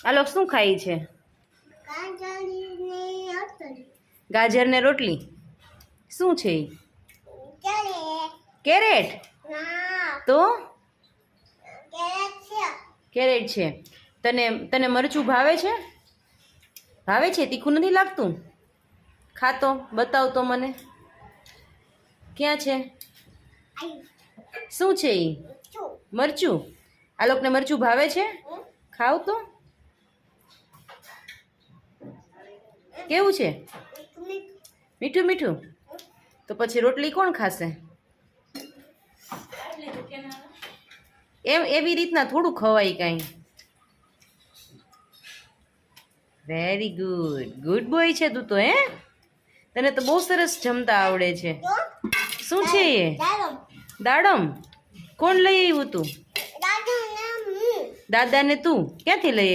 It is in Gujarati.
આ લોકો શું ખાય છે? ગાજર ને રોટલી. શું છે ઈ? કેરેટ. તો કેરેટ છે. તને મરચું ભાવે છે? ભાવે છે? તીખું નથી લાગતું? ખાતો બતાવ તો મને. ક્યાં છે? શું છે ઈ? મરચું. આ લોકોને મરચું ભાવે છે? ખાવ તો. કેવું છે? મીઠું મીઠું. તો પછી રોટલી કોણ ખાશે? એવી રીતના થોડું ખવાય કાંઈ. Very good. ગુડ બોય છે તું તો. તને તો બહુ સરસ જમતા આવડે છે. શું છે એ? દાડમ. કોણ લઈ આવ્યું તું? દાદાને તું ક્યાંથી લઈ